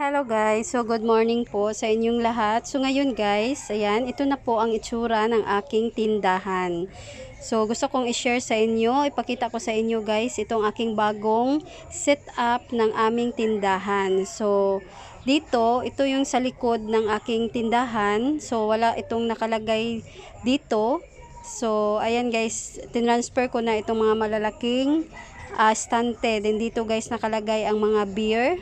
Hello guys, so good morning po sa inyong lahat. So ngayon guys, ayan, ito na po ang itsura ng aking tindahan. So gusto kong i-share sa inyo, ipakita ko sa inyo guys, itong aking bagong setup ng aming tindahan. So dito, ito yung sa likod ng aking tindahan. So wala itong nakalagay dito. So ayan guys, tinransfer ko na itong mga malalaking stante. Then dito guys nakalagay ang mga beer.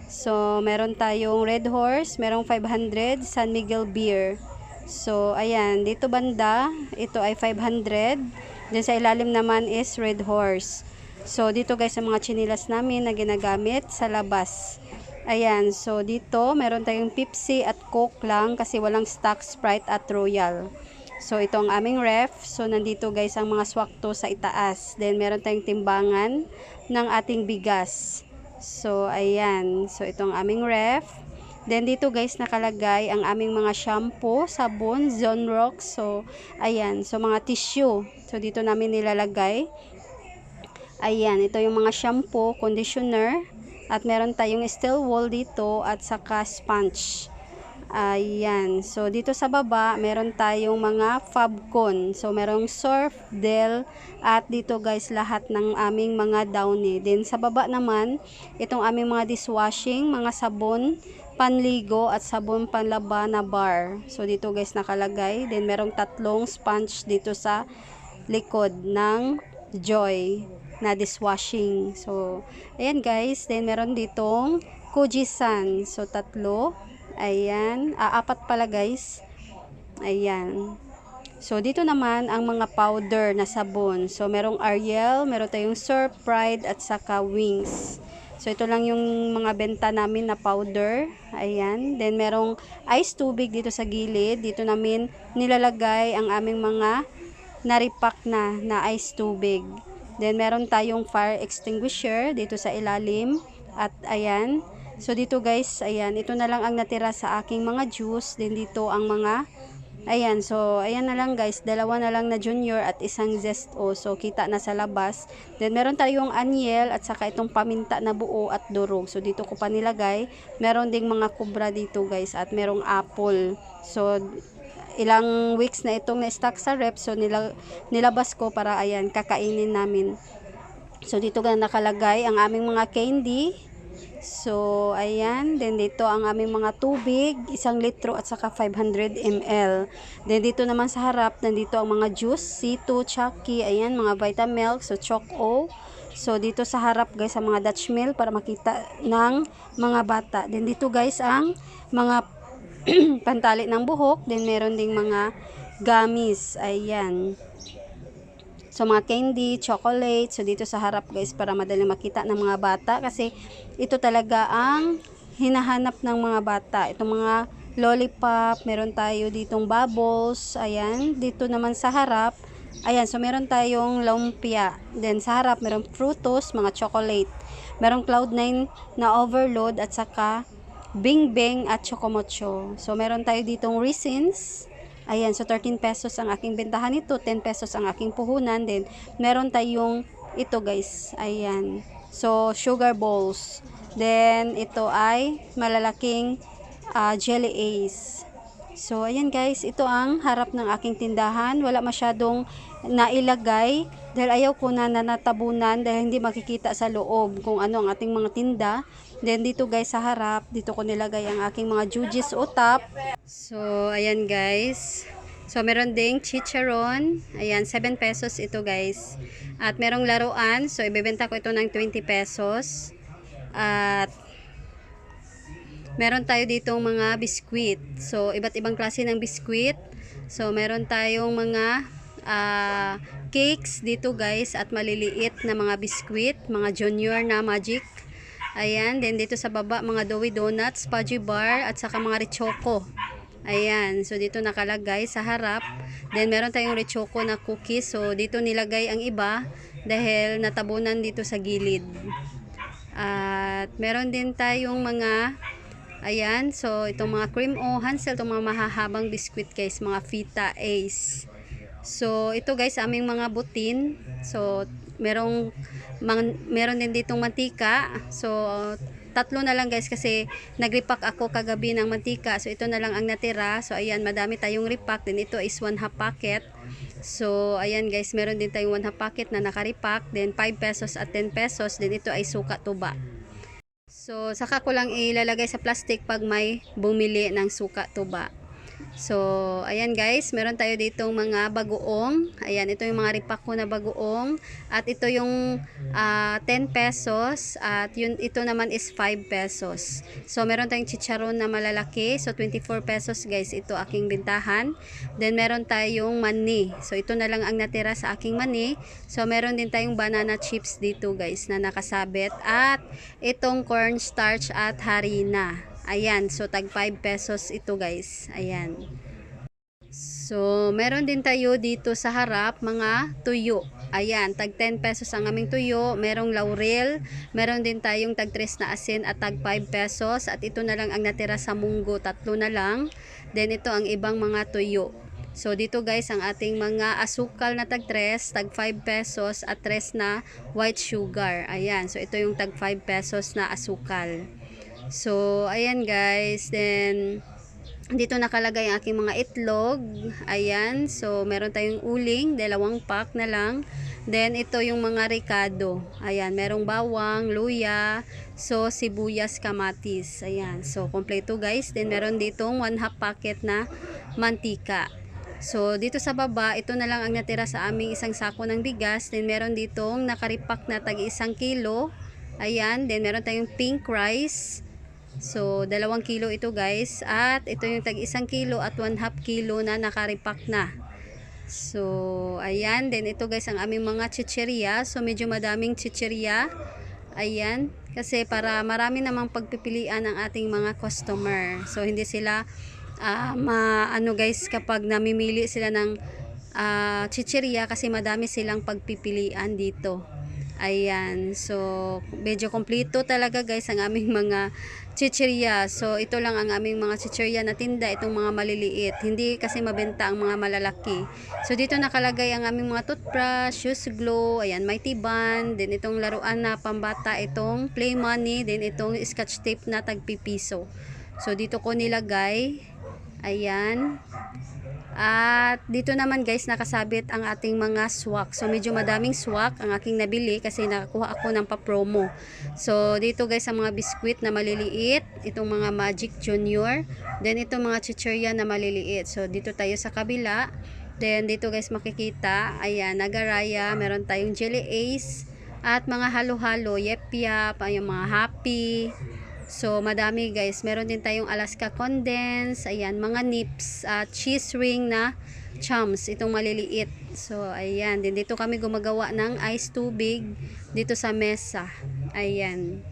So, meron tayong Red Horse, merong 500, San Miguel Beer. So, ayan, dito banda, ito ay 500. Then sa ilalim naman is Red Horse. So, dito guys, ang mga chinilas namin na ginagamit sa labas. Ayan, so dito, meron tayong Pepsi at Coke lang kasi walang stock Sprite at Royal. So, ito ang aming ref. So, nandito guys ang mga swakto sa itaas. Then, meron tayong timbangan ng ating bigas. So, ayan. So, itong aming ref. Then, dito guys, nakalagay ang aming mga shampoo, sabon, Zonrox. So, ayan. So, mga tissue. So, dito namin nilalagay. Ayan. Ito yung mga shampoo, conditioner. At meron tayong steel wool dito at saka sponge. Ayan. So, dito sa baba, meron tayong mga Fabcon. So, merong Surf, Dell, at dito guys, lahat ng aming mga Downy. Then, sa baba naman, itong aming mga dishwashing, mga sabon, panligo, at sabon panlaba na bar. So, dito guys, nakalagay. Then, merong tatlong sponge dito sa likod ng Joy na dishwashing. So, ayan guys. Then, meron ditong Kujisan. So, tatlo. Ayan, apat pala guys. Ayan. So, dito naman ang mga powder na sabon. So, merong Ariel, meron tayong Surf, Pride, at saka Wings. So, ito lang yung mga benta namin na powder. Ayan. Then, merong ice tubig dito sa gilid. Dito namin nilalagay ang aming mga naripak na ice tubig. Then, meron tayong fire extinguisher dito sa ilalim. At, ayan. So, dito guys, ayan, ito na lang ang natira sa aking mga juice. Then, dito ang mga, ayan, so, ayan na lang guys, dalawa na lang na junior at isang zesto. So, kita na sa labas. Then, meron tayong aniel at saka itong paminta na buo at durog. So, dito ko pa nilagay. Meron ding mga kubra dito guys at merong apple. So, ilang weeks na itong na-stock sa rep. So, nilabas ko para, ayan, kakainin namin. So, dito na nakalagay ang aming mga candy. So, ayan. Then, dito ang aming mga tubig, 1 litro at saka 500 ml. Then, dito naman sa harap, nandito ang mga juice, C2, Chucky, ayan, mga Vitamilk, so Choco. So, dito sa harap, guys, ang mga Dutch Mill para makita ng mga bata. Then, dito, guys, ang mga pantali ng buhok. Then, meron ding mga gummies, ayan. So, mga candy, chocolate. So, dito sa harap guys para madali makita ng mga bata. Kasi, ito talaga ang hinahanap ng mga bata. Itong mga lollipop. Meron tayo ditong bubbles. Ayan. Dito naman sa harap. Ayan. So, meron tayong lumpia. Then, sa harap, meron frutos, mga chocolate. Meron Cloud9 na overload at saka Bing Bing at Chocomocho. So, meron tayo ditong raisins. Ayan, so 13 pesos ang aking bentahan nito, 10 pesos ang aking puhunan. Then, meron tayong ito guys, ayan. So, sugar balls. Then, ito ay malalaking jelly ace. So, ayan guys, ito ang harap ng aking tindahan. Wala masyadong nailagay dahil ayaw ko na natabunan dahil hindi makikita sa loob kung ano ang ating mga tinda. Then, dito guys sa harap, dito ko nilagay ang aking mga jujis o top. So, ayan guys. So, meron ding chicharon. Ayan, 7 pesos ito guys. At merong laruan. So, ibebenta ko ito ng 20 pesos. At meron tayo ditong mga biskwit. So, iba't ibang klase ng biskwit. So, meron tayong mga cakes dito guys. At maliliit na mga biskwit. Mga junior na magic. Ayan. Then, dito sa baba, mga doughy donuts, fudgy bar, at saka mga rechoko. Ayan. So, dito nakalagay sa harap. Then, meron tayong rechoko na cookies. So, dito nilagay ang iba dahil natabunan dito sa gilid. At, meron din tayong mga, ayan. So, itong mga cream o Hansel, itong mga mahahabang biscuit guys. Mga Fita Ace. So, ito guys, aming mga butin. So, meron din ditong mantika. So, tatlo na lang guys kasi nag-repack ako kagabi ng mantika. So ito na lang ang natira. So ayan, madami tayong repack. Then ito is 1 half packet. So ayan guys, meron din tayong 1 half packet na naka-repack. Then 5 pesos at 10 pesos. Then ito ay suka tuba. So saka ko lang ilalagay sa plastic pag may bumili ng suka tuba. So, ayan guys, meron tayo ditong mga bagoong. Ayan, ito yung mga repack ko na bagoong. At ito yung 10 pesos. At yun, ito naman is 5 pesos. So, meron tayong chicharon na malalaki. So, 24 pesos guys, ito aking bintahan. Then, meron tayong mani. So, ito na lang ang natira sa aking mani. So, meron din tayong banana chips dito guys na nakasabit. At itong cornstarch at harina. Ayan, so tag 5 pesos ito guys. Ayan. So, meron din tayo dito sa harap mga tuyo. Ayan, tag 10 pesos ang aming tuyo. Merong laurel. Meron din tayong tag 3 na asin at tag 5 pesos. At ito na lang ang natira sa munggo. 3 na lang. Then ito ang ibang mga tuyo. So, dito guys ang ating mga asukal na tag 3, tag 5 pesos at 3 na white sugar. Ayan, so ito yung tag 5 pesos na asukal. So, ayan guys, then dito nakalagay ang aking mga itlog. Ayan, so meron tayong uling, 2 pack na lang. Then ito yung mga ricado. Ayan, merong bawang, luya, so sibuyas, kamatis. Ayan, so kompleto guys. Then meron ditong 1 half packet na mantika. So dito sa baba, ito na lang ang natira sa aming isang sako ng bigas. Then meron ditong nakaripak na tag 1 kilo. Ayan, then meron tayong pink rice. So, 2 kilo ito guys. At ito yung tag 1 kilo at 1 half kilo na nakaripak na. So, ayan. Then ito guys ang aming mga chichirya. So, medyo madaming chichirya. Ayan. Kasi para marami namang pagpipilian ng ating mga customer. So, hindi sila ano guys, kapag namimili sila ng chichirya kasi madami silang pagpipilian dito. Ayan, so medyo kompleto talaga guys ang aming mga chichirya. So ito lang ang aming mga chichirya na tinda, itong mga maliliit. Hindi kasi mabenta ang mga malalaki. So dito nakalagay ang aming mga toothbrush, shoes glow, ayan, mighty band, then itong laruan na pambata, itong play money, then itong scotch tape na tagpipiso. So dito ko nilagay. Ayan. At dito naman guys nakasabit ang ating mga swak. So medyo madaming swak ang aking nabili kasi nakakuha ako ng pa-promo. So dito guys ang mga biskwit na maliliit, itong mga Magic Junior, then itong mga chichirya na maliliit. So dito tayo sa kabila. Then dito guys makikita, ayan, Nagaraya, meron tayong Jelly Ace at mga halo-halo, yep-yap, yung mga happy. So, madami guys. Meron din tayong Alaska Condense. Ayan, mga nips at cheese ring na chums. Itong maliliit. So, ayan. Din dito kami gumagawa ng ice tubig dito sa mesa. Ayan.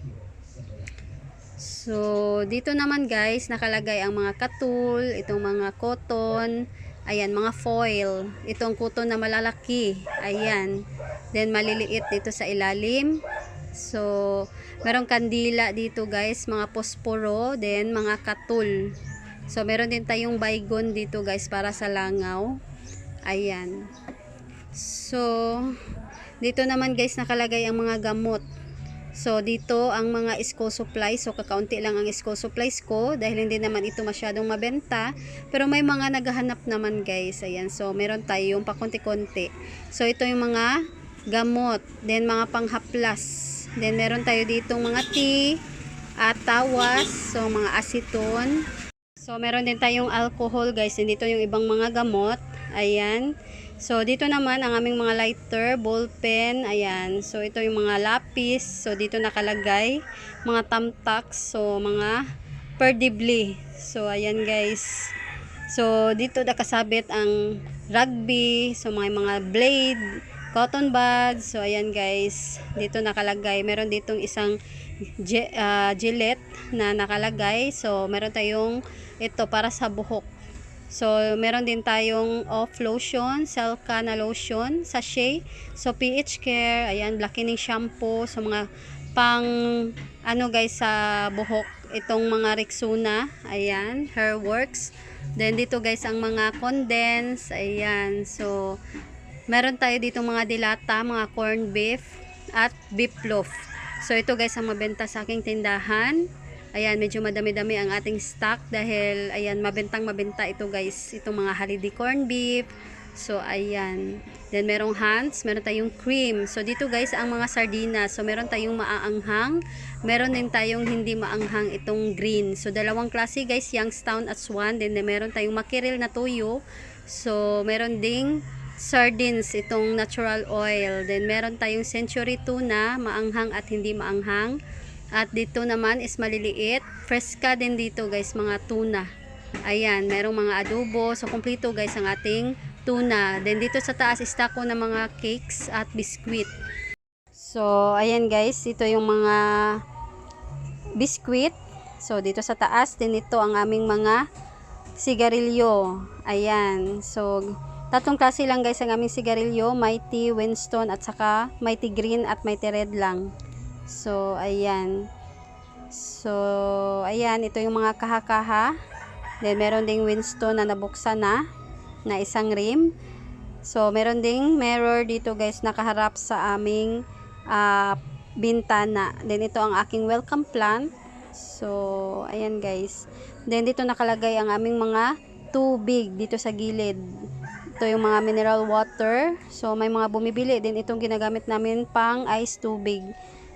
So, dito naman guys, nakalagay ang mga katul, itong mga cotton. Ayan, mga foil. Itong cotton na malalaki. Ayan. Then, maliliit dito sa ilalim. So, merong kandila dito guys, mga posporo, then mga katul. So, meron din tayong baygon dito guys para sa langaw. Ayan. So, dito naman guys nakalagay ang mga gamot. So, dito ang mga school supplies. So, kakaunti lang ang school supplies ko dahil hindi naman ito masyadong mabenta. Pero may mga naghahanap naman guys. Ayan. So, meron tayong pakunti-kunti. So, ito yung mga gamot. Then, mga panghaplas. Then, meron tayo ditong mga tea at tawas. So, mga aceton. So, meron din tayong alcohol, guys. And dito yung ibang mga gamot. Ayan. So, dito naman ang aming mga lighter, ballpen. Ayan. So, ito yung mga lapis. So, dito nakalagay. Mga thumbtacks. So, mga perdibli. So, ayan, guys. So, dito nakasabit ang rugby. So, mga blade, cotton buds. So, ayan guys. Dito nakalagay. Meron ditong isang Gillette na nakalagay. So, meron tayong ito para sa buhok. So, meron din tayong off lotion, Selka na lotion, sachet. So, PH Care. Ayan, blackening shampoo. So, mga pang ano guys sa buhok. Itong mga Rexona. Ayan, Hairworks. Then, dito guys ang mga condense. Ayan. So, meron tayo dito mga dilata, mga corned beef at beef loaf. So ito guys ang mabenta sa aking tindahan. Ayan, medyo madami-dami ang ating stock dahil ayan, mabenta ito guys. Itong mga holiday corn beef. So ayan. Then merong Hans, meron tayong cream. So dito guys ang mga sardinas. So meron tayong maaanghang, meron din tayong hindi maanghang itong green. So dalawang klase guys, Youngstown at Swan. Then meron tayong mackerel na tuyo. So meron ding sardines, itong natural oil. Then meron tayong century tuna, maanghang at hindi maanghang. At dito naman is maliliit. Fresca din dito guys, mga tuna. Ayan, merong mga adobo. So kompleto guys ang ating tuna. Then dito sa taas is tako ng mga cakes at biscuit. So ayan guys, ito yung mga biscuit. So dito sa taas din ito ang aming mga sigarilyo. Ayan. So tatlong klase lang guys ang aming sigarilyo, Mighty, Winston at saka Mighty Green at Mighty Red lang. So ayan. So ayan, ito yung mga kaha-kaha. Then meron ding Winston na nabuksan na isang rim. So meron ding mirror dito guys nakaharap sa aming bintana. Then ito ang aking welcome plant. So ayan guys. Then dito nakalagay ang aming mga tubig dito sa gilid. Ito yung mga mineral water. So may mga bumibili din itong ginagamit namin pang ice tubig.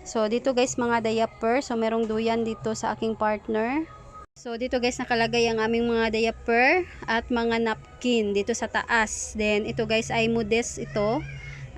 So dito guys mga diaper. So merong duyan dito sa aking partner. So dito guys nakalagay ang aming mga diaper at mga napkin dito sa taas. Then ito guys ay Modest ito.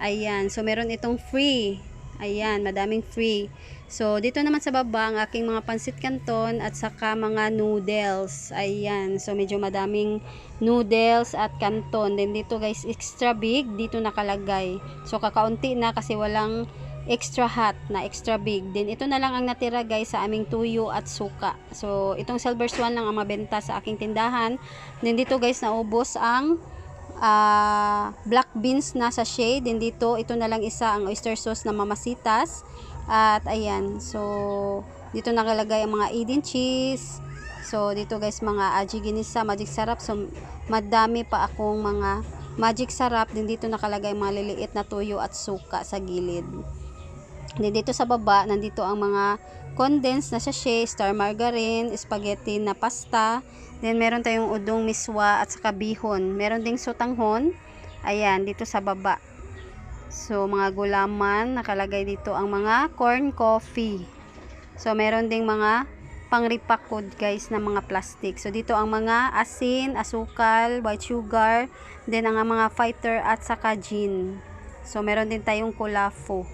Ayan. So meron itong free. Ayan, madaming free. So dito naman sa baba ang aking mga pansit canton at saka mga noodles. Ayan. So medyo madaming noodles at canton. Then dito guys extra big dito nakalagay. So kakaunti na kasi walang extra hot na extra big. Then ito na lang ang natira guys sa aming tuyo at suka. So itong silver swan lang ang mabenta sa aking tindahan. Then dito guys naubos ang black beans na sachet. Then dito ito na lang isa ang oyster sauce na mamasitas. At ayan, so dito nakalagay ang mga Eden cheese. So dito guys mga aji ginisa, magic sarap. So madami pa akong mga magic sarap. Then dito nakalagay mga liliit na tuyo at suka sa gilid. Then dito sa baba, nandito ang mga condensed na sachet, star margarine, spaghetti na pasta. Then meron tayong udong miswa at saka bihon. Meron ding sotanghon. Ayan, dito sa baba. So mga gulaman, nakalagay dito ang mga corn coffee. So meron ding mga pangripakod guys na mga plastic. So dito ang mga asin, asukal, white sugar, then ang mga fighter at saka gin. So meron din tayong kulafo.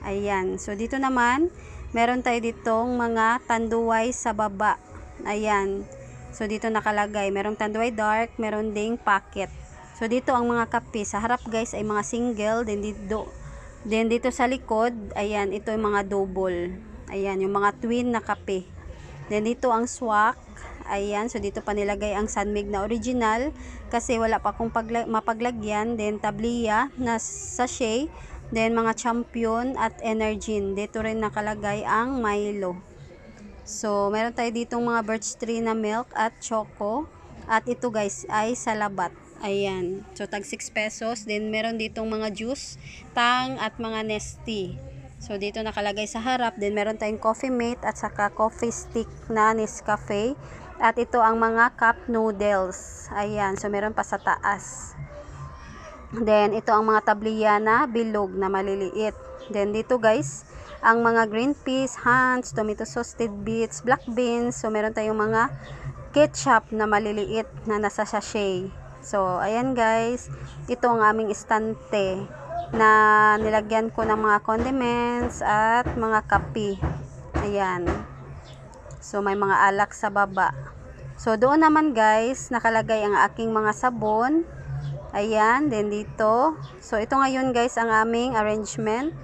Ayan. So dito naman, meron tayo ditong mga tanduay sa baba. Ayan. So dito nakalagay, merong tanduay dark, meron ding packet. So dito ang mga kape. Sa harap guys ay mga single, then dito sa likod, ayan, ito yung mga double. Ayan, yung mga twin na kape. Then dito ang swak. Ayan, so dito pa nilagay ang Sunmig na original kasi wala pa akong mapaglagyan. Then tablia na sachet. Then mga champion at energin. Dito rin nakalagay ang Milo. So meron tayo ditong mga birch tree na milk at choco. At ito guys ay salabat. Ayan. So tag 6 pesos. Then meron ditong mga juice, tang at mga Nestea. So dito nakalagay sa harap. Then meron tayong coffee mate at saka coffee stick na Nescafe. At ito ang mga cup noodles. Ayan. So meron pa sa taas. Then ito ang mga tabliya na bilog na maliliit. Then dito guys, ang mga green peas, Hans, tomato sauce, tidbits, black beans. So meron tayong mga ketchup na maliliit na nasa sachet. So ayan guys, ito ang aming estante na nilagyan ko ng mga condiments at mga kape. Ayan. So may mga alak sa baba. So doon naman guys, nakalagay ang aking mga sabon. Ayan, then dito. So ito ngayon guys ang aming arrangement.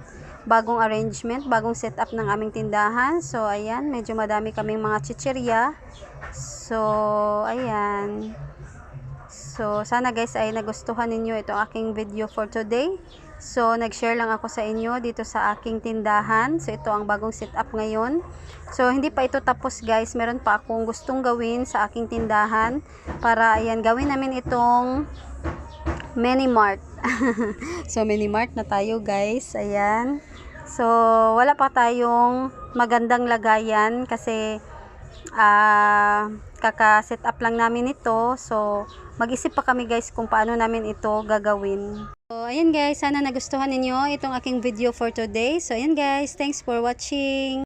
Bagong arrangement, bagong setup ng aming tindahan. So ayan, medyo madami kaming mga chichirya. So ayan. So sana guys ay nagustuhan ninyo itong aking video for today. So nag-share lang ako sa inyo dito sa aking tindahan. So ito ang bagong setup ngayon. So hindi pa ito tapos guys, meron pa akong gustong gawin sa aking tindahan para ayan gawin namin itong mini mart. So mini mart na tayo guys. Ayan. So, wala pa tayong magandang lagayan kasi kaka-set up lang namin ito. So, mag-isip pa kami guys kung paano namin ito gagawin. So, ayan guys, sana nagustuhan ninyo itong aking video for today. So, ayan guys, thanks for watching.